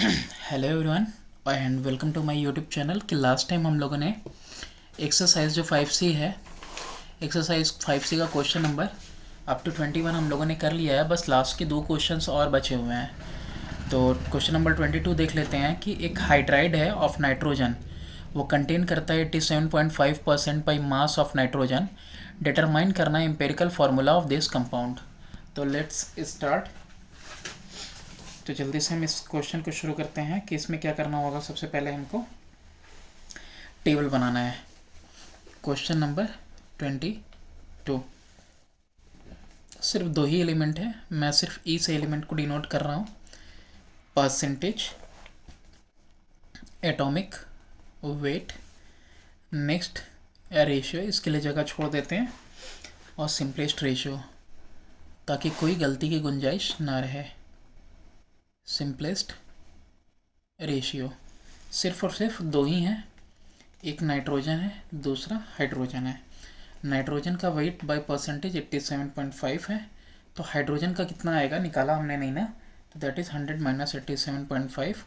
Hello everyone and welcome to my YouTube channel. कि last time हम लोगों ने एक्सरसाइज जो 5C है, एक्सरसाइज 5C का क्वेश्चन नंबर अप टू 21 हम लोगों ने कर लिया है। बस लास्ट के दो क्वेश्चंस और बचे हुए हैं। तो क्वेश्चन नंबर 22 देख लेते हैं कि एक हाइड्राइड है ऑफ नाइट्रोजन, वो कंटेन करता है 87.5% by mass of nitrogen. Determine करना है empirical formula of this compound. तो लेट्स स्टार्ट। तो जल्दी से हम इस क्वेश्चन को शुरू करते हैं कि इसमें क्या करना होगा। सबसे पहले हमको टेबल बनाना है। क्वेश्चन नंबर 22, सिर्फ दो ही एलिमेंट है, मैं सिर्फ ई से एलिमेंट को डिनोट कर रहा हूँ। Percentage, atomic weight, next ratio, इसके लिए जगह छोड़ देते हैं, और सिंपलेस्ट रेशियो, ताकि कोई गलती की गुंजाइश ना रहे। सिंपलेस्ट रेशियो सिर्फ और सिर्फ दो ही हैं, एक नाइट्रोजन है, दूसरा हाइड्रोजन है। नाइट्रोजन का वेट बाय परसेंटेज 87.5 है, तो हाइड्रोजन का कितना आएगा निकाला हमने नहीं ना, तो दैट इज़ 100 माइनस 87.5,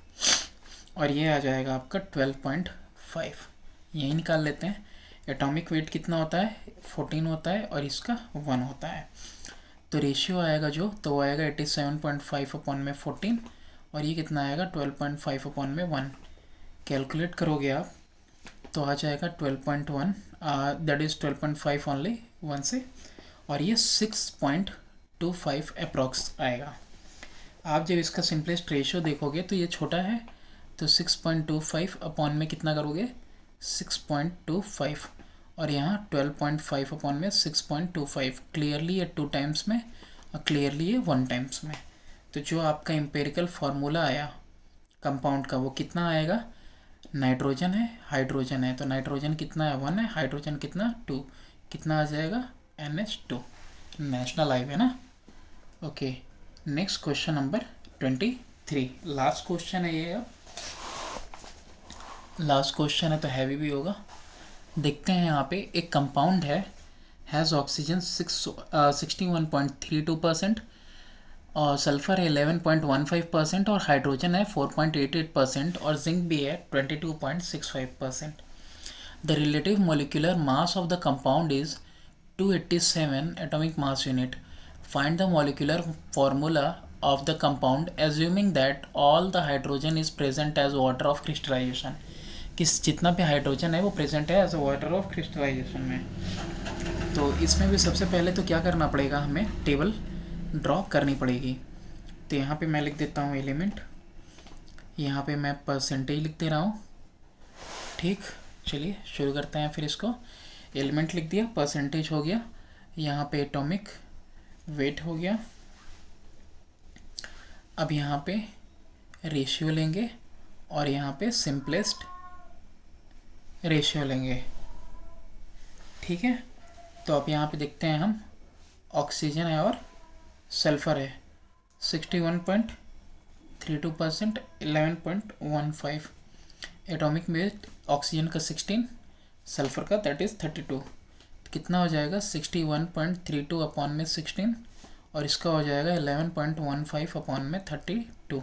और ये आ जाएगा आपका 12.5। यही निकाल लेते हैं। एटॉमिक वेट कितना होता है, 14 होता है, और इसका 1 होता है। तो रेशियो आएगा जो, तो वो आएगा 87.5 अपॉन में 14, और ये कितना आएगा 12.5 अपॉन में 1। कैलकुलेट करोगे आप तो आ जाएगा 12.1, दैट इज़ 12.5 ओनली 1 से, और ये 6.25 अप्रॉक्स आएगा। आप जब इसका सिंपलेस्ट रेशियो देखोगे तो ये छोटा है, तो 6.25 अपॉन में कितना करोगे 6.25, और यहाँ 12.5 अपॉन में 6.25। क्लियरली ये 2 टाइम्स में और क्लियरली ये 1 टाइम्स में। तो जो आपका एम्पेरिकल फार्मूला आया कंपाउंड का, वो कितना आएगा, नाइट्रोजन है, हाइड्रोजन है, तो नाइट्रोजन कितना है 1 है, हाइड्रोजन कितना 2, कितना आ जाएगा NH2। नेशनल हाईवे ना। Okay, next question number 23, last question है ये। अब लास्ट क्वेश्चन है तो हैवी भी होगा। देखते हैं यहाँ पे एक कंपाउंड है, हैज़ ऑक्सीजन 61.32%, और सल्फ़र है 11.15%, और हाइड्रोजन है 4.88%, और जिंक भी है 22.65%। The relative molecular mass of the compound is 287 atomic mass unit. Find the molecular formula of the compound assuming that all the hydrogen is present as water of crystallisation. किस जितना भी hydrogen है वो present है as a water of crystallisation में। तो इसमें भी सबसे पहले तो क्या करना पड़ेगा, हमें टेबल ड्रॉ करनी पड़ेगी। तो यहाँ पे मैं लिख देता हूँ एलिमेंट, यहाँ पे मैं परसेंटेज लिख दे रहा हूँ। ठीक, चलिए शुरू करते हैं फिर इसको। एलिमेंट लिख दिया, परसेंटेज हो गया, यहाँ पे एटॉमिक वेट हो गया। अब यहाँ पे रेशियो लेंगे, और यहाँ पे सिंपलेस्ट रेशियो लेंगे। ठीक है, तो अब यहाँ पे देखते हैं हम, ऑक्सीजन है और सल्फ़र है 61.32%, 11.15। एटॉमिक वेट ऑक्सीजन का 16, सल्फ़र का दैट इज़ 32। कितना हो जाएगा 61.32 अपॉन में 16, और इसका हो जाएगा 11.15 अपॉन में 32।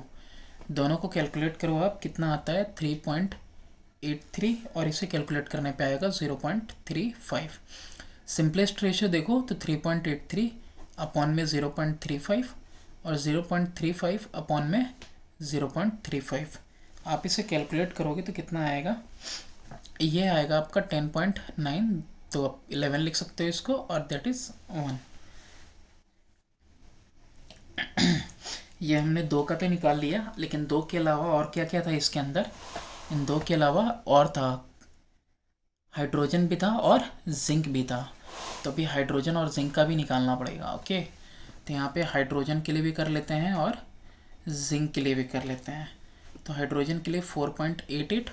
दोनों को कैलकुलेट करो आप, कितना आता है 3.83, और इसे कैलकुलेट करने पे आएगा 0.35। सिंपलेस्ट रेशियो देखो तो 3.83 अपॉन में 0.35, और 0.35 अपॉन में 0.35। आप इसे कैलकुलेट करोगे तो कितना आएगा, ये आएगा आपका 10.9। तो आप 11 लिख सकते हो इसको, और दैट इज़ 1। ये हमने 2 का तो निकाल लिया, लेकिन 2 के अलावा और क्या क्या था इसके अंदर। इन 2 के अलावा और था, हाइड्रोजन भी था और जिंक भी था। तो अभी हाइड्रोजन और जिंक का भी निकालना पड़ेगा। ओके, तो यहाँ पे हाइड्रोजन के लिए भी कर लेते हैं और जिंक के लिए भी कर लेते हैं। तो हाइड्रोजन के लिए 4.88,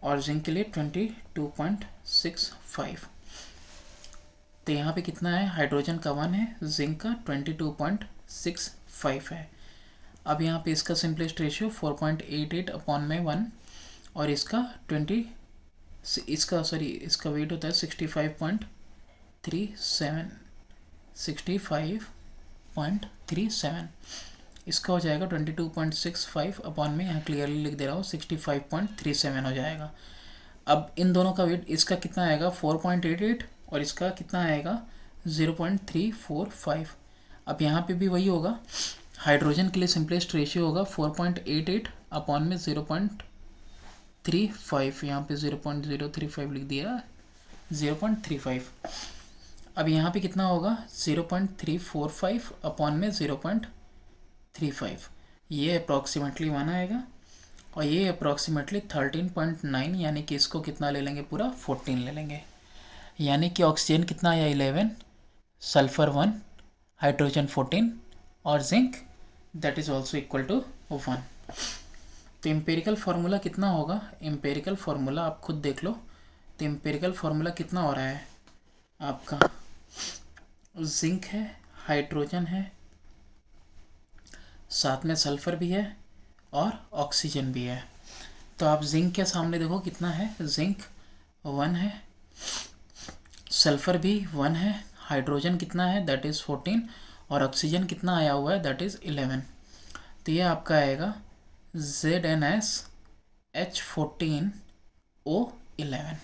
और जिंक के लिए 22.65। तो यहाँ पे कितना है, हाइड्रोजन का 1 है, जिंक का 22.65 है। अब यहाँ पे इसका सिंपलेस्ट रेशियो 4.88 अपॉन में 1, और इसका इसका वेट होता है 65.37, 65.37। इसका हो जाएगा 22.65 अपॉन में, यहाँ क्लियरली लिख दे रहा हूँ 65.37 हो जाएगा। अब इन दोनों का वेट, इसका कितना आएगा 4.88 और इसका कितना आएगा 0.345। अब यहाँ पे भी वही होगा, हाइड्रोजन के लिए सिंपलेस्ट रेशियो होगा 4.88 अपॉन में 0.35, यहाँ पे 0.035 लिख दिया 0.35। अब यहाँ पे कितना होगा 0.345 अपॉन में 0.35, ये अप्रॉक्सीमेटली 1 आएगा और ये अप्रॉक्सीमेटली 13.9, यानी कि इसको कितना ले लेंगे पूरा 14 ले लेंगे। यानी कि ऑक्सीजन कितना आया 11, सल्फर 1, हाइड्रोजन 14 और zinc that is also equal to 1। तो एम्पेरिकल फार्मूला कितना होगा, एम्पेरिकल फार्मूला आप खुद देख लो। तो एम्पेरिकल फार्मूला कितना हो रहा है आपका, जिंक है, हाइड्रोजन है, साथ में सल्फर भी है और ऑक्सीजन भी है। तो आप जिंक के सामने देखो कितना है, जिंक 1 है, सल्फर भी 1 है, हाइड्रोजन कितना है दैट इज़ 14 और ऑक्सीजन कितना आया हुआ है दैट इज़ 11। तो ये आपका आएगा ZnSH14O11,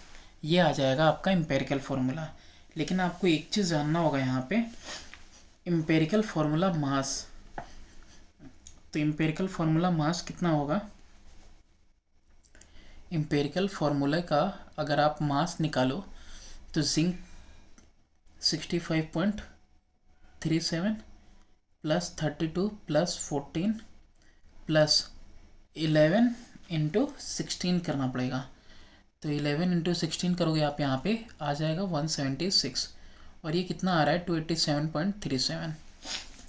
ये आ जाएगा आपका एम्पेरिकल फार्मूला। लेकिन आपको एक चीज़ जानना होगा यहाँ पे, एम्पेरिकल फार्मूला मास। तो एम्पेरिकल फार्मूला मास कितना होगा, एम्पेरिकल फार्मूला का अगर आप मास निकालो तो zinc 65.37 plus 32 plus 14 plus 11 into 16 करना पड़ेगा। तो 11 इंटू 16 करोगे आप, यहाँ पे आ जाएगा 176 और ये कितना आ रहा है 287.37,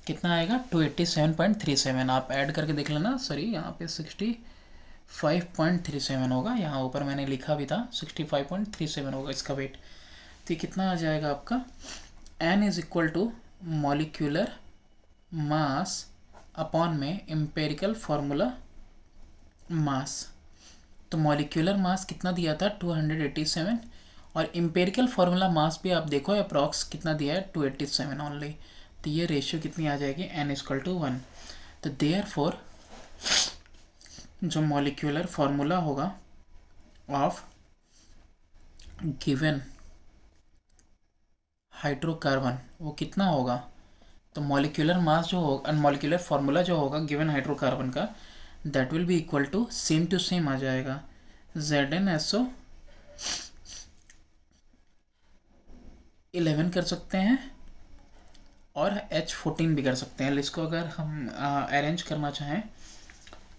कितना आएगा 287.37। आप ऐड करके देख लेना, सॉरी यहाँ पे 65.37 होगा, यहाँ ऊपर मैंने लिखा भी था 65.37 होगा इसका वेट। तो ये कितना आ जाएगा आपका, N is equal to molecular mass upon में एम्पेरिकल फार्मूला मास। तो मॉलिक्यूलर मास कितना दिया था 287 और एम्पेरिकल फार्मूला मास भी आप देखो अप्रॉक्स कितना दिया है 287 ओनली। तो ये रेशियो कितनी आ जाएगी N इक्वल टू 1। तो देयरफॉर जो मॉलिक्यूलर फार्मूला होगा ऑफ गिवन हाइड्रोकार्बन वो कितना होगा, तो मॉलिक्यूलर मास जो होगा, मॉलिक्यूलर फार्मूला जो होगा गिवन हाइड्रोकार्बन का, that will be equal to same आ जाएगा ZnSO 11 कर सकते हैं और H14 भी कर सकते हैं। इसको अगर हम अरेंज करना चाहें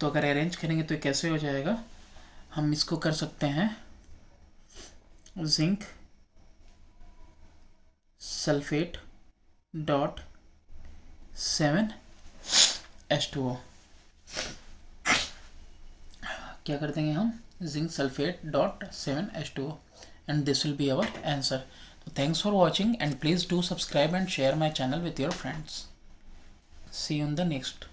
तो अगर अरेंज करेंगे तो कैसे हो जाएगा, हम इसको कर सकते हैं जिंक सल्फेट डॉट 7H2O, क्या कर देंगे हम zinc sulphate dot 7H2O and this will be our answer. So thanks for watching and please do subscribe and share my channel with your friends. See you in the next.